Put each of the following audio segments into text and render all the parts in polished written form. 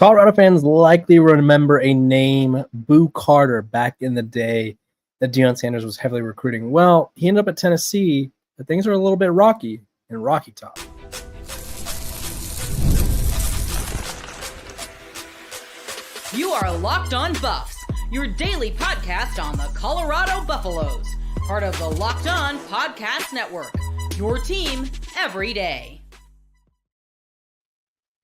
Colorado fans likely remember a name, Boo Carter, back in the day that Deion Sanders was heavily recruiting. Well, he ended up at Tennessee, but things are a little bit rocky in Rocky Top. You are Locked On Buffs, your daily podcast on the Colorado Buffaloes, part of the Locked On Podcast Network, your team every day.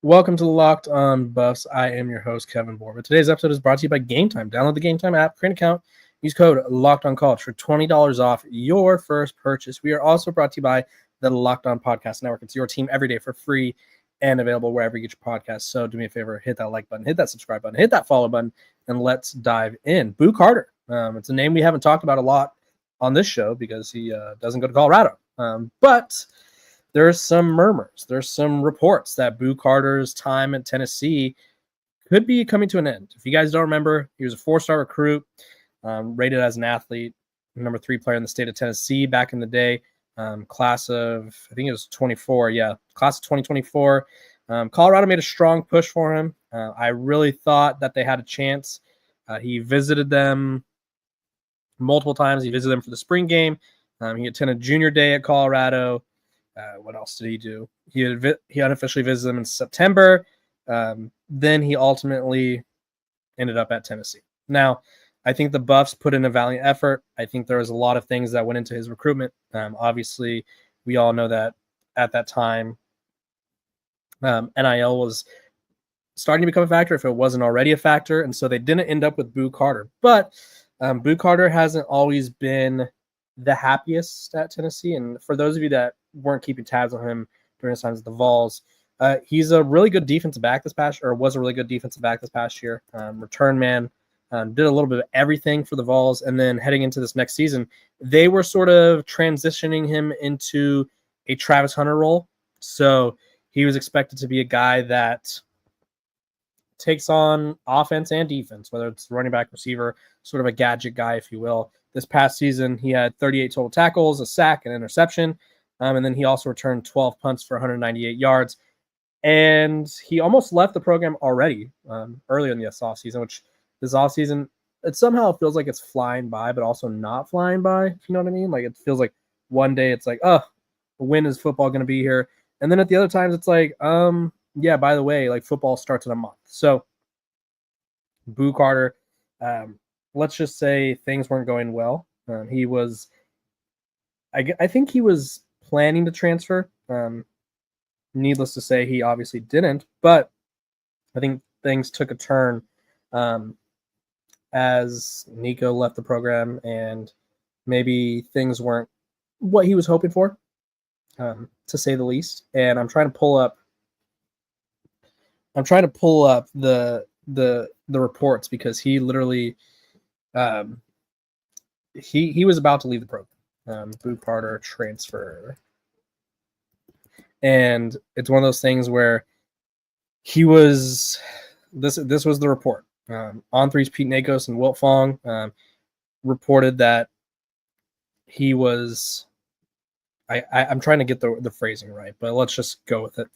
Welcome to the Locked On Buffs. I am your host, Kevin Borba. Today's episode is brought to you by Gametime. Download the Gametime app, create an account, use code LOCKEDONCollege for $20 off your first purchase. We are also brought to you by the Locked On Podcast Network. It's your team every day for free and available wherever you get your podcasts. So do me a favor, hit that like button, hit that subscribe button, hit that follow button, and let's dive in. Boo Carter. It's a name we haven't talked about a lot on this show because he doesn't go to Colorado. But there's some murmurs. There's some reports that Boo Carter's time at Tennessee could be coming to an end. If you guys don't remember, he was a 4-star recruit, rated as an athlete, number 3 player in the state of Tennessee back in the day. Class of, I think it was 24. Yeah, class of 2024. Colorado made a strong push for him. I really thought that they had a chance. He visited them multiple times. He visited them for the spring game. He attended junior day at Colorado. What else did he do? He unofficially visited them in September. Then he ultimately ended up at Tennessee. Now, I think the Buffs put in a valiant effort. I think there was a lot of things that went into his recruitment. Obviously, we all know that at that time, NIL was starting to become a factor if it wasn't already a factor, and so they didn't end up with Boo Carter. But Boo Carter hasn't always been the happiest at Tennessee, and for those of you that weren't keeping tabs on him during his times at the Vols, he's a really good defensive back this past year, or was a really good defensive back this past year. Return man. Did a little bit of everything for the Vols, and then heading into this next season, they were sort of transitioning him into a Travis Hunter role. So he was expected to be a guy that takes on offense and defense, whether it's running back, receiver, sort of a gadget guy, if you will. This past season, he had 38 total tackles, a sack, an interception, and then he also returned 12 punts for 198 yards. And he almost left the program already earlier in the offseason, which this offseason, it somehow feels like it's flying by, but also not flying by, if you know what I mean? Like, it feels like one day it's like, oh, when is football going to be here? And then at the other times, it's like, yeah, by the way, like football starts in a month. So, Boo Carter, let's just say things weren't going well. He was, I think he was planning to transfer. Needless to say, he obviously didn't, but I think things took a turn as Nico left the program, and maybe things weren't what he was hoping for, to say the least. And I'm trying to pull up the reports because he literally he was about to leave the program. Boo Carter transfer, and it's one of those things where he was. This was the report. On3's Pete Nakos and Wilt Fong reported that he was. I'm trying to get the phrasing right, but let's just go with it.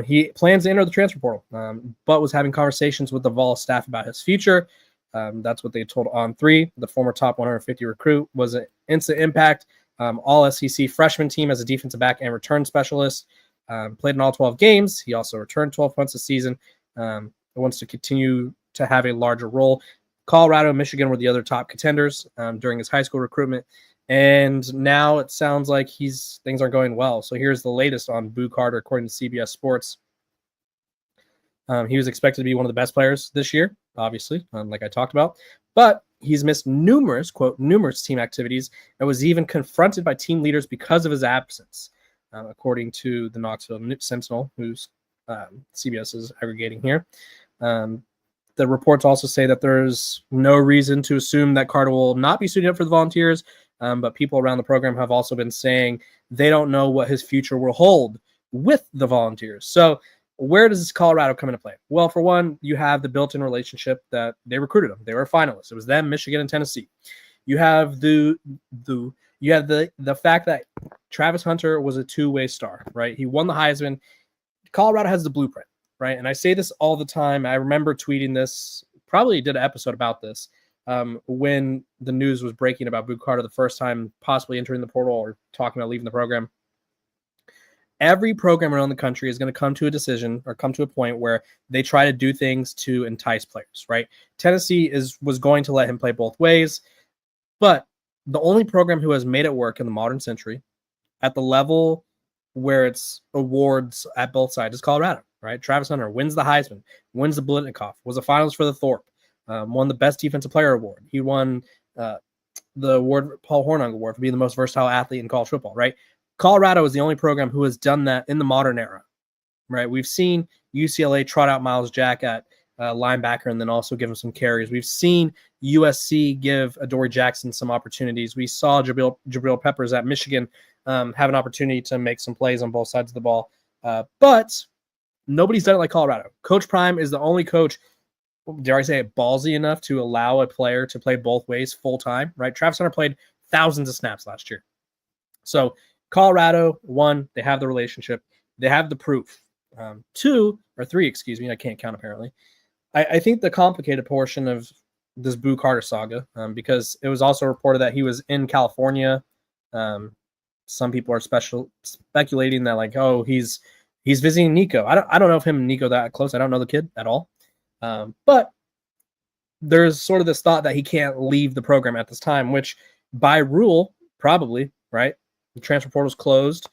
He plans to enter the transfer portal, but was having conversations with the Vols staff about his future. That's what they told On3. The former top 150 recruit was an instant impact. All SEC freshman team as a defensive back and return specialist. Played in all 12 games. He also returned 12 punts this season. Wants to continue to have a larger role. Colorado and Michigan were the other top contenders during his high school recruitment. And now it sounds like things aren't going well. So here's the latest on Boo Carter, according to CBS Sports. He was expected to be one of the best players this year, obviously, like I talked about. But he's missed numerous team activities and was even confronted by team leaders because of his absence, according to the Knoxville Sentinel, who's CBS is aggregating here. The reports also say that there's no reason to assume that Carter will not be suiting up for the Volunteers, but people around the program have also been saying they don't know what his future will hold with the Volunteers. So where does Colorado come into play? Well, for one, you have the built-in relationship that they recruited them. They were finalists. It was them, Michigan, and Tennessee. You have the fact that Travis Hunter was a two-way star, right? He won the Heisman. Colorado has the blueprint, right? And I say this all the time. I remember tweeting this, probably did an episode about this when the news was breaking about Boot Carter the first time possibly entering the portal or talking about leaving the program. Every program around the country is going to come to a decision or come to a point where they try to do things to entice players, right? Tennessee was going to let him play both ways, but the only program who has made it work in the modern century at the level where it's awards at both sides is Colorado, right? Travis Hunter wins the Heisman, wins the Blitnikoff, was a finalist for the Thorpe, won the Best Defensive Player Award. He won the award, Paul Hornung Award, for being the most versatile athlete in college football, right? Colorado is the only program who has done that in the modern era, right? We've seen UCLA trot out Miles Jack at linebacker and then also give him some carries. We've seen USC give Adoree Jackson some opportunities. We saw Jabril Peppers at Michigan have an opportunity to make some plays on both sides of the ball. But nobody's done it like Colorado. Coach Prime is the only coach, dare I say it, ballsy enough to allow a player to play both ways full time, right? Travis Hunter played thousands of snaps last year. So Colorado, one, they have the relationship. They have the proof. Two, or three, excuse me, I can't count apparently. I think the complicated portion of this Boo Carter saga, because it was also reported that he was in California. Some people are speculating that, like, oh, he's visiting Nico. I don't know if him and Nico that close. I don't know the kid at all. But there's sort of this thought that he can't leave the program at this time, which by rule, probably, right? The transfer portal's closed.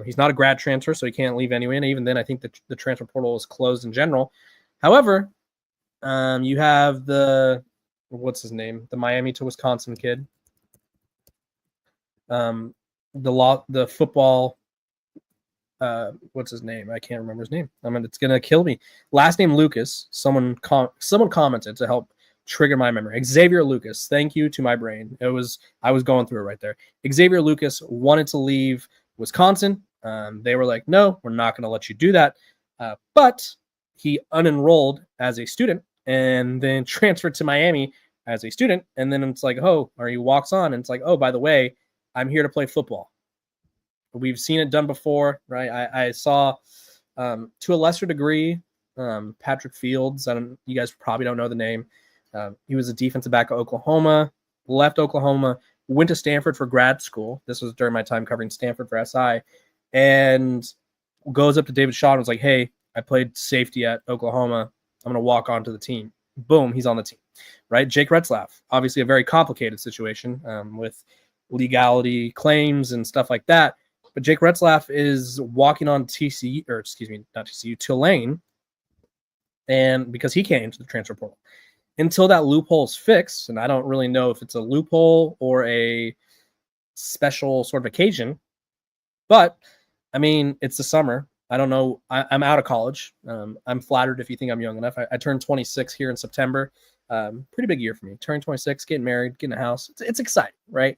He's not a grad transfer, so he can't leave anyway. And even then, I think the transfer portal is closed in general. However, you have what's his name? The Miami to Wisconsin kid. The football. What's his name? I can't remember his name. It's gonna kill me. Last name Lucas. Someone commented to help trigger my memory. Xavier Lucas. Thank you to my brain. I was going through it right there. Xavier Lucas wanted to leave Wisconsin. They were like, no, we're not going to let you do that. But he unenrolled as a student and then transferred to Miami as a student. And then it's like, or he walks on and it's like, oh, by the way, I'm here to play football. We've seen it done before, right? I saw to a lesser degree, Patrick Fields. You guys probably don't know the name. He was a defensive back at Oklahoma, left Oklahoma, went to Stanford for grad school. This was during my time covering Stanford for SI, and goes up to David Shaw and was like, hey, I played safety at Oklahoma. I'm going to walk onto the team. Boom, he's on the team, right? Jake Retzlaff, obviously a very complicated situation with legality claims and stuff like that. But Jake Retzlaff is walking on Tulane, and because he can't enter the transfer portal. Until that loophole is fixed, and I don't really know if it's a loophole or a special sort of occasion, but it's the summer. I don't know. I'm out of college. I'm flattered if you think I'm young enough. I turned 26 here in September. Pretty big year for me. Turning 26, getting married, getting a house. It's exciting, right?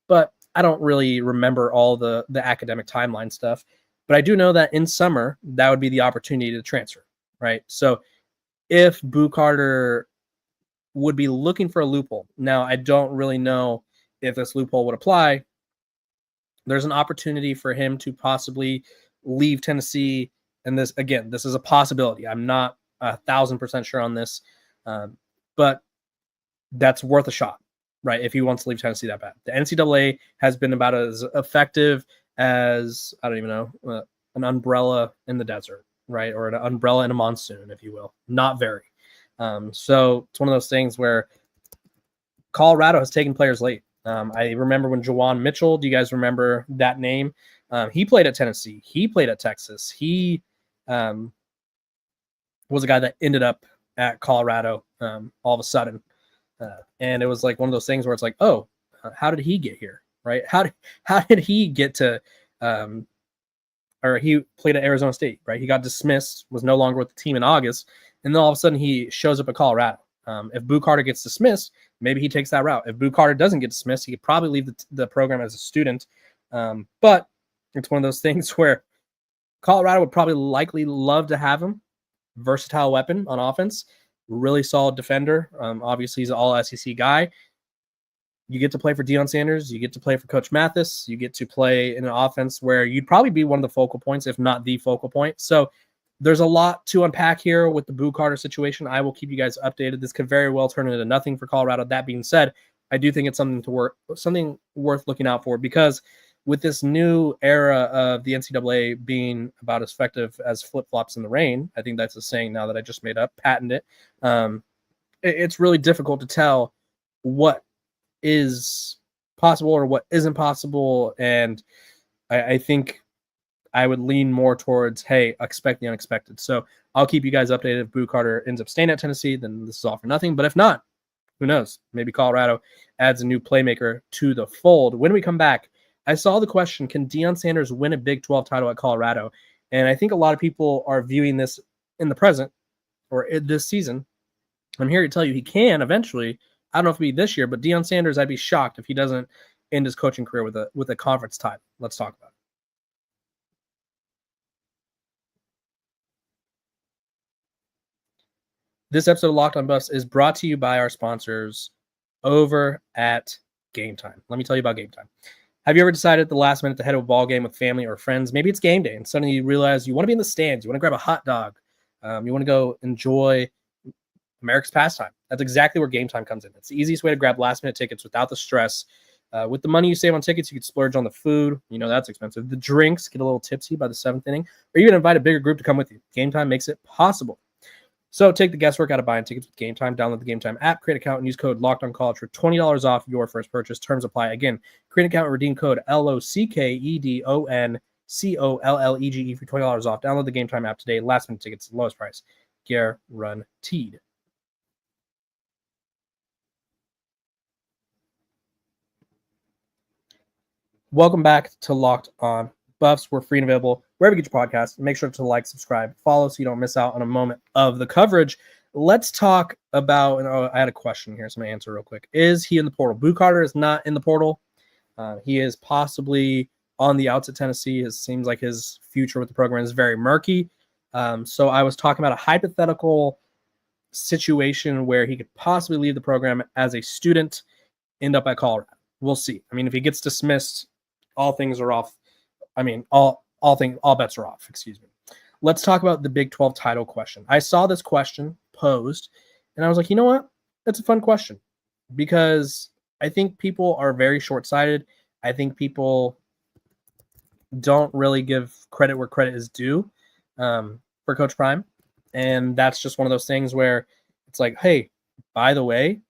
But I don't really remember all the academic timeline stuff. But I do know that in summer, that would be the opportunity to transfer, right? So if Boo Carter would be looking for a loophole. Now, I don't really know if this loophole would apply. There's an opportunity for him to possibly leave Tennessee. And this is a possibility. I'm not 1,000% sure on this, but that's worth a shot, right? If he wants to leave Tennessee that bad. The NCAA has been about as effective as, I don't even know, an umbrella in the desert, right? Or an umbrella in a monsoon, if you will. Not very. So it's one of those things where Colorado has taken players late. I remember when Jawan Mitchell, do you guys remember that name? He played at Tennessee. He played at Texas. He was a guy that ended up at Colorado all of a sudden. And it was like one of those things where it's like, oh, how did he get here? Right? How did he get to or he played at Arizona State, right? He got dismissed, was no longer with the team in August. And then all of a sudden he shows up at Colorado. If Boo Carter gets dismissed, maybe he takes that route. If Boo Carter doesn't get dismissed, he could probably leave the program as a student. But it's one of those things where Colorado would probably likely love to have him. Versatile weapon on offense. Really solid defender. Obviously, he's an all-SEC guy. You get to play for Deion Sanders. You get to play for Coach Mathis. You get to play in an offense where you'd probably be one of the focal points, if not the focal point. So there's a lot to unpack here with the Boo Carter situation. I will keep you guys updated. This could very well turn into nothing for Colorado. That being said, I do think it's something worth looking out for, because with this new era of the NCAA being about as effective as flip-flops in the rain, I think that's a saying now that I just made up, patented it. It's really difficult to tell what is possible or what isn't possible, and I think I would lean more towards, hey, expect the unexpected. So I'll keep you guys updated. If Boo Carter ends up staying at Tennessee, then this is all for nothing. But if not, who knows? Maybe Colorado adds a new playmaker to the fold. When we come back, I saw the question, can Deion Sanders win a Big 12 title at Colorado? And I think a lot of people are viewing this in the present or this season. I'm here to tell you he can eventually. I don't know if it'll be this year, but Deion Sanders, I'd be shocked if he doesn't end his coaching career with a conference title. Let's talk about it. This episode of Locked On Buffs is brought to you by our sponsors over at Gametime. Let me tell you about Gametime. Have you ever decided at the last minute to head to a ball game with family or friends? Maybe it's game day, and suddenly you realize you want to be in the stands. You want to grab a hot dog. You want to go enjoy America's pastime. That's exactly where Gametime comes in. It's the easiest way to grab last-minute tickets without the stress. With the money you save on tickets, you can splurge on the food. You know that's expensive. The drinks, get a little tipsy by the seventh inning, or even invite a bigger group to come with you. Gametime makes it possible. So take the guesswork out of buying tickets with Gametime. Download the Gametime app, create an account, and use code LOCKEDONCollege for $20 off your first purchase. Terms apply. Again, create an account and redeem code LOCKEDONCOLLEGE for $20 off. Download the Gametime app today. Last minute tickets, lowest price, guaranteed. Welcome back to Locked On Buffs. We're free and available wherever you get your podcast. Make sure to like, subscribe, follow so you don't miss out on a moment of the coverage. Let's talk about, I had a question here, so I'm going to answer real quick. Is he in the portal? Boo Carter is not in the portal. He is possibly on the outs at Tennessee. It seems like his future with the program is very murky. So I was talking about a hypothetical situation where he could possibly leave the program as a student, end up at Colorado. We'll see. I mean, if he gets dismissed, all things are off. I mean, all bets are off. Excuse me. Let's talk about the Big 12 title question. I saw this question posed, and I was like, you know what? That's a fun question, because I think people are very short-sighted. I think people don't really give credit where credit is due for Coach Prime, and that's just one of those things where it's like, hey, by the way,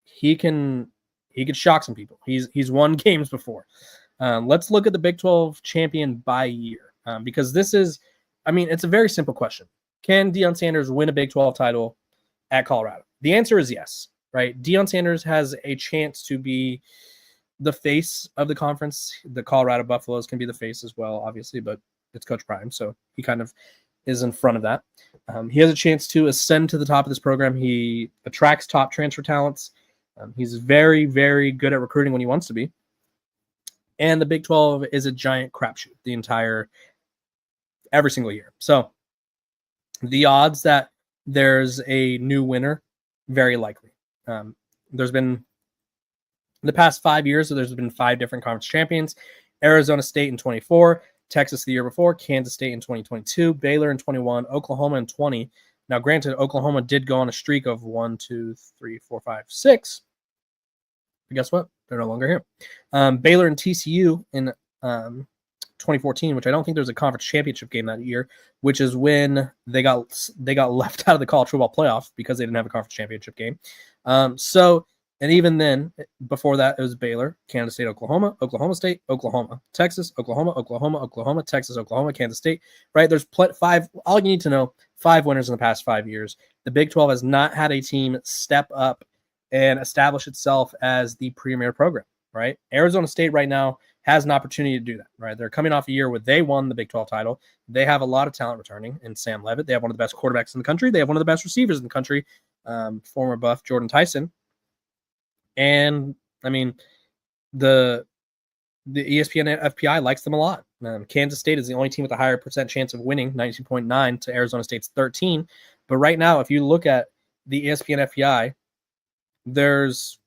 he could shock some people. He's won games before. Let's look at the Big 12 champion by year, because this is, I mean, it's a very simple question. Can Deion Sanders win a Big 12 title at Colorado? The answer is yes, right? Deion Sanders has a chance to be the face of the conference. The Colorado Buffaloes can be the face as well, obviously, but it's Coach Prime, so he kind of is in front of that. He has a chance to ascend to the top of this program. He attracts top transfer talents. He's very, very good at recruiting when he wants to be. And the Big 12 is a giant crapshoot every single year. So the odds that there's a new winner, very likely. There's been, in the past 5 years, so there's been 5 different conference champions. Arizona State in 24, Texas the year before, Kansas State in 2022, Baylor in 21, Oklahoma in 20. Now, granted, Oklahoma did go on a streak of 1, 2, 3, 4, 5, 6. But guess what? They're no longer here. Baylor and TCU in 2014, which I don't think there was a conference championship game that year, which is when they got left out of the college football playoff because they didn't have a conference championship game. And even then, before that, it was Baylor, Kansas State, Oklahoma, Oklahoma State, Oklahoma, Texas, Oklahoma, Oklahoma, Oklahoma, Texas, Oklahoma, Kansas State, right? There's 5, all you need to know, 5 winners in the past 5 years. The Big 12 has not had a team step up and establish itself as the premier program, right? Arizona State right now has an opportunity to do that, right? They're coming off a year where they won the Big 12 title. They have a lot of talent returning in Sam Leavitt. They have one of the best quarterbacks in the country. They have one of the best receivers in the country, former Buff Jordan Tyson. And, I mean, the ESPN FPI likes them a lot. Kansas State is the only team with a higher percent chance of winning, 92.9 to Arizona State's 13. But right now, if you look at the ESPN FPI, there's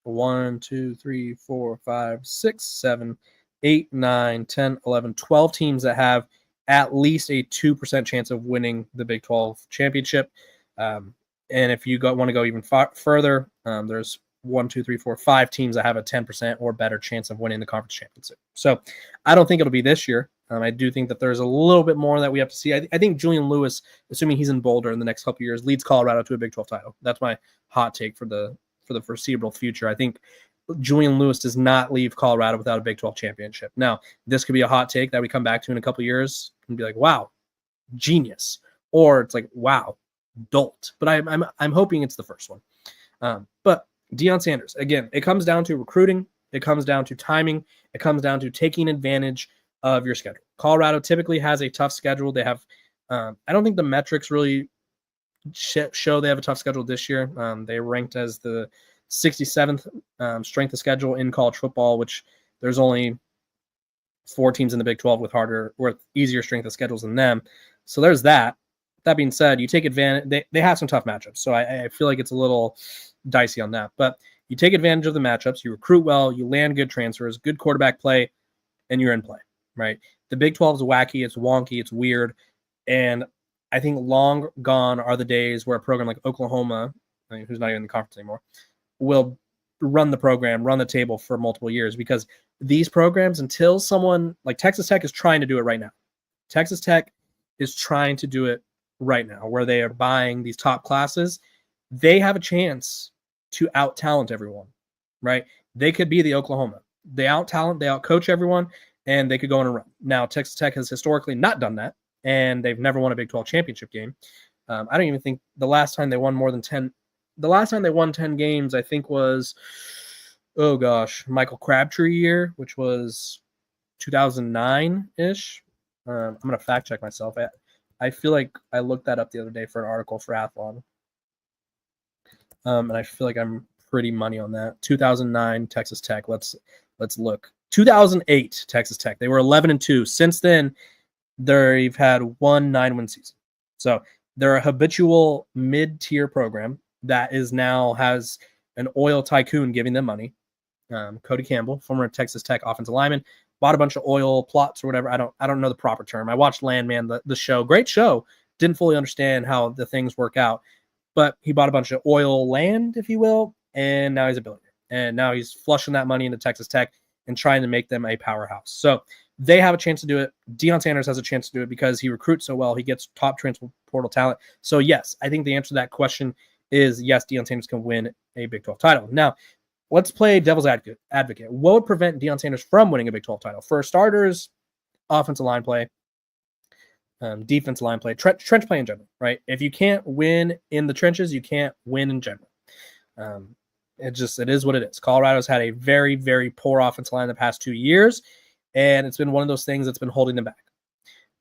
1, 2, 3, 4, 5, 6, 7, 8, 9, 10, 11, 12 teams that have at least a 2% chance of winning the Big 12 championship. And if you want to go even further, there's 5 teams that have a 10% or better chance of winning the conference championship. So I don't think it'll be this year. I do think that there's a little bit more that we have to see. I think Julian Lewis, assuming he's in Boulder in the next couple of years, leads Colorado to a Big 12 title. That's my hot take for the foreseeable future. I think Julian Lewis does not leave Colorado without a Big 12 championship. Now, this could be a hot take that we come back to in a couple of years and be like, wow, genius. Or it's like, wow, dolt. But I'm hoping it's the first one. But Deion Sanders, again, it comes down to recruiting. It comes down to timing. It comes down to taking advantage of your schedule. Colorado typically has a tough schedule. They have, I don't think the metrics really show they have a tough schedule this year. They ranked as the 67th strength of schedule in college football, which there's only 4 teams in the Big 12 with easier strength of schedules than them. So there's that. That being said, you take advantage. They have some tough matchups, so I feel like it's a little dicey on that. But you take advantage of the matchups. You recruit well. You land good transfers, good quarterback play, and you're in play. Right? The Big 12 is wacky. It's wonky. It's weird. And I think long gone are the days where a program like Oklahoma, who's not even in the conference anymore, will run the program, run the table for multiple years, because these programs, until someone like Texas Tech is trying to do it right now. Texas Tech is trying to do it right now, where they are buying these top classes. They have a chance to out-talent everyone, right? They could be the Oklahoma. They out-talent, they out-coach everyone, and they could go on a run. Now, Texas Tech has historically not done that, and they've never won a Big 12 championship game. I don't even think the last time they won 10 games, I think was, Michael Crabtree year, which was 2009-ish. I'm going to fact check myself. I feel like I looked that up the other day for an article for Athlon. And I feel like I'm pretty money on that. 2009 Texas Tech. Let's look. 2008 Texas Tech. They were 11-2. Since then, they've had one 9-win season. So they're a habitual mid-tier program that is now has an oil tycoon giving them money. Cody Campbell, former Texas Tech offensive lineman, bought a bunch of oil plots or whatever. I don't know the proper term. I watched Landman, the show. Great show. Didn't fully understand how the things work out. But he bought a bunch of oil land, if you will, and now he's a billionaire. And now he's flushing that money into Texas Tech and trying to make them a powerhouse. So they have a chance to do it. Deion Sanders has a chance to do it because he recruits so well. He gets top transfer portal talent. So, yes, I think the answer to that question is yes, Deion Sanders can win a Big 12 title. Now, let's play devil's advocate. What would prevent Deion Sanders from winning a Big 12 title? For starters, offensive line play, defensive line play, trench play in general, right? If you can't win in the trenches, you can't win in general. It is what it is. Colorado's had a very, very poor offensive line the past 2 years, and it's been one of those things that's been holding them back.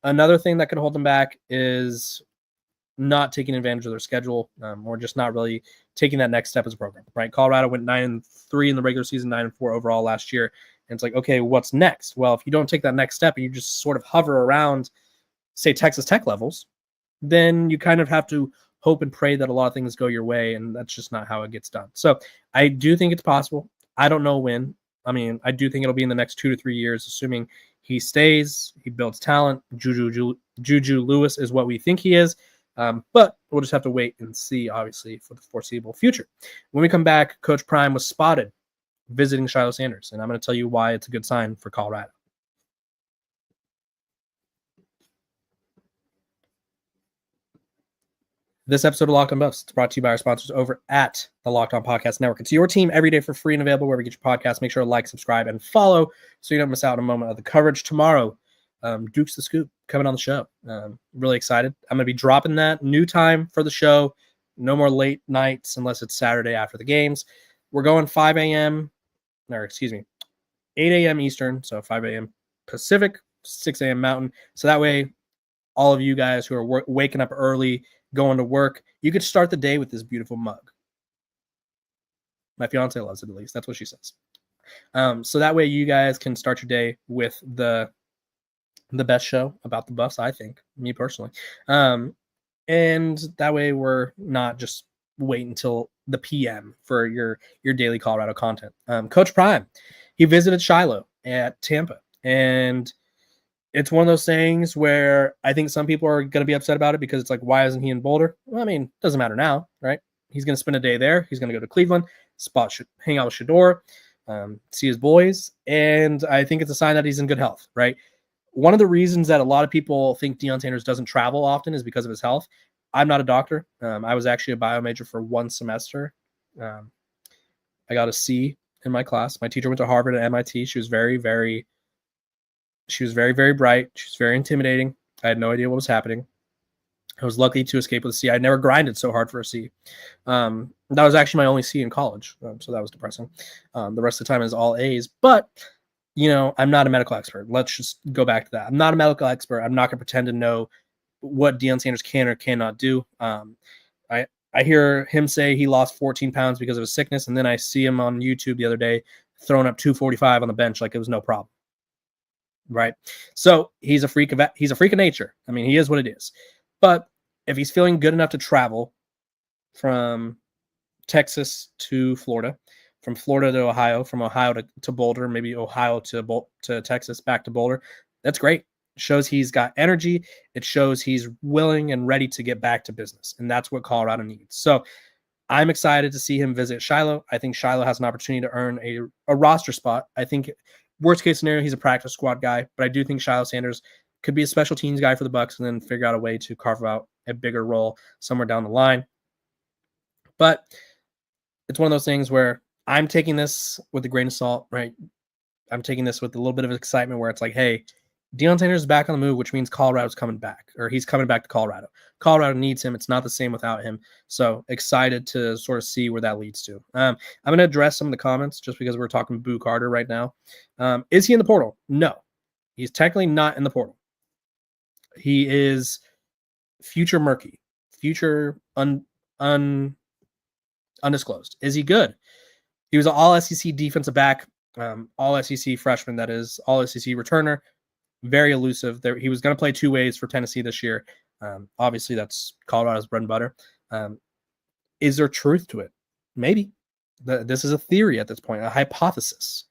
Another thing that can hold them back is not taking advantage of their schedule, or just not really taking that next step as a program, right? Colorado went 9-3 in the regular season, 9-4 overall last year. And it's like, okay, what's next? Well, if you don't take that next step and you just sort of hover around, say, Texas Tech levels, then you kind of have to hope and pray that a lot of things go your way, and that's just not how it gets done. So I do think it's possible. I don't know when. I mean, I do think it'll be in the next 2 to 3 years, assuming he stays, he builds talent. Juju Lewis is what we think he is. But we'll just have to wait and see, obviously, for the foreseeable future. When we come back, Coach Prime was spotted visiting Shiloh Sanders, and I'm going to tell you why it's a good sign for Colorado. This episode of Locked On Buffs is brought to you by our sponsors over at the Locked On Podcast Network. It's your team every day for free and available wherever you get your podcasts. Make sure to like, subscribe, and follow so you don't miss out on a moment of the coverage. Tomorrow, Duke's the Scoop coming on the show. Really excited. I'm going to be dropping that new time for the show. No more late nights unless it's Saturday after the games. We're going 8 a.m. Eastern, so 5 a.m. Pacific, 6 a.m. Mountain. So that way, all of you guys who are waking up early, going to work, you could start the day with this beautiful mug. My fiance loves it, at least. That's what she says. So that way you guys can start your day with the best show about the Buffs, I think, me personally. And that way we're not just waiting until the PM for your daily Colorado content. Coach Prime, he visited Shiloh at Tampa, and it's one of those things where I think some people are going to be upset about it because it's like, why isn't he in Boulder? Well, I mean, it doesn't matter now, right? He's going to spend a day there. He's going to go to Cleveland, hang out with Shador, see his boys. And I think it's a sign that he's in good health, right? One of the reasons that a lot of people think Deion Sanders doesn't travel often is because of his health. I'm not a doctor. I was actually a bio major for one semester. I got a C in my class. My teacher went to Harvard and MIT. She was very, very bright. She was very intimidating. I had no idea what was happening. I was lucky to escape with a C. I never grinded so hard for a C. That was actually my only C in college, so that was depressing. The rest of the time is all A's. But, I'm not a medical expert. Let's just go back to that. I'm not a medical expert. I'm not going to pretend to know what Deion Sanders can or cannot do. I hear him say he lost 14 pounds because of his sickness, and then I see him on YouTube the other day throwing up 245 on the bench like it was no problem. Right? So he's a freak of nature. I mean, he is what it is. But if he's feeling good enough to travel from Texas to Florida, from Florida to Ohio, from Ohio to Boulder, maybe Ohio to Texas, back to Boulder, that's great. It shows he's got energy. It shows he's willing and ready to get back to business. And that's what Colorado needs. So I'm excited to see him visit Shiloh. I think Shiloh has an opportunity to earn a roster spot. I think worst case scenario, he's a practice squad guy, but I do think Shiloh Sanders could be a special teams guy for the Bucs and then figure out a way to carve out a bigger role somewhere down the line. But it's one of those things where I'm taking this with a grain of salt, right? I'm taking this with a little bit of excitement where it's like, hey, Deion Sanders is back on the move, which means Colorado's coming back, or he's coming back to Colorado. Colorado needs him. It's not the same without him. So excited to sort of see where that leads to. I'm going to address some of the comments just because we're talking Boo Carter right now. Is he in the portal? No, he's technically not in the portal. He is future murky, future undisclosed. Is he good? He was an all-SEC defensive back, all-SEC freshman, that is, all-SEC returner. Very elusive. He was going to play two ways for Tennessee this year. Obviously, that's Colorado's bread and butter. Is there truth to it? Maybe. This is a theory at this point, a hypothesis.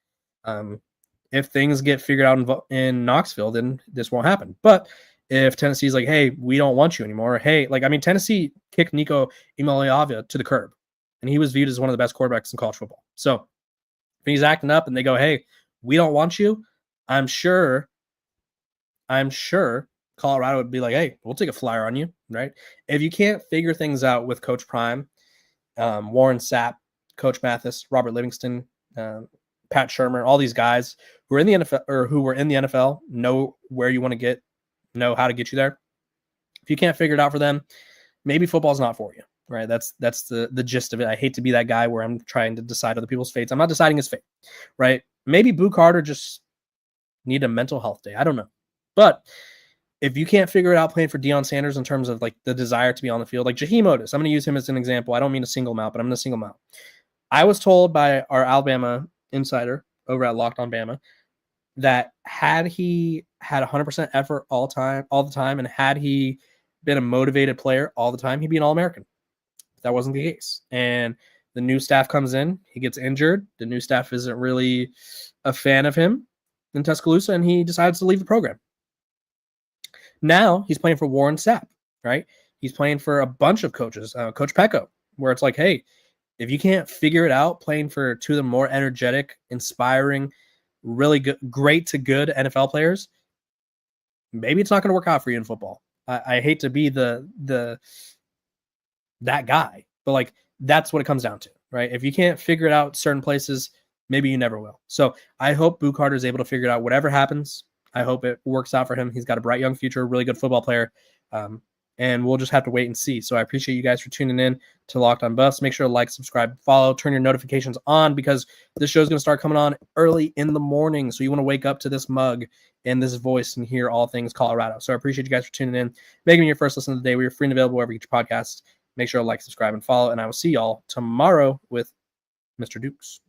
If things get figured out in Knoxville, then this won't happen. But if Tennessee's like, hey, we don't want you anymore. Hey, Tennessee kicked Nico Imaliava to the curb, and he was viewed as one of the best quarterbacks in college football. So if he's acting up and they go, hey, we don't want you, I'm sure Colorado would be like, hey, we'll take a flyer on you, right? If you can't figure things out with Coach Prime, Warren Sapp, Coach Mathis, Robert Livingston, Pat Shermer, all these guys who are in the NFL or who were in the NFL know where you want to get, know how to get you there. If you can't figure it out for them, maybe football's not for you, right? That's the gist of it. I hate to be that guy where I'm trying to decide other people's fates. I'm not deciding his fate, right? Maybe Boo Carter just need a mental health day. I don't know. But if you can't figure it out playing for Deion Sanders in terms of like the desire to be on the field, like Jaheim Otis, I'm going to use him as an example. I don't mean to single him out, but I'm going to single him out. I was told by our Alabama insider over at Locked On Bama that had he had 100% effort all the time, and had he been a motivated player all the time, he'd be an All-American. That wasn't the case. And the new staff comes in, he gets injured. The new staff isn't really a fan of him in Tuscaloosa, and he decides to leave the program. Now he's playing for Warren Sapp, right? He's playing for a bunch of coaches, Coach Pecco, where it's like, hey, if you can't figure it out playing for two of the more energetic, inspiring, really good, great to good NFL players, maybe it's not going to work out for you in football. I hate to be that guy, but like that's what it comes down to, right? If you can't figure it out certain places, maybe you never will. So I hope Boo Carter is able to figure it out. Whatever happens, I hope it works out for him. He's got a bright young future, really good football player. And we'll just have to wait and see. So I appreciate you guys for tuning in to Locked On Buffs. Make sure to like, subscribe, follow, turn your notifications on, because this show is going to start coming on early in the morning. So you want to wake up to this mug and this voice and hear all things Colorado. So I appreciate you guys for tuning in, making me your first listen of the day. We are free and available wherever you get your podcasts. Make sure to like, subscribe, and follow. And I will see y'all tomorrow with Mr. Dukes.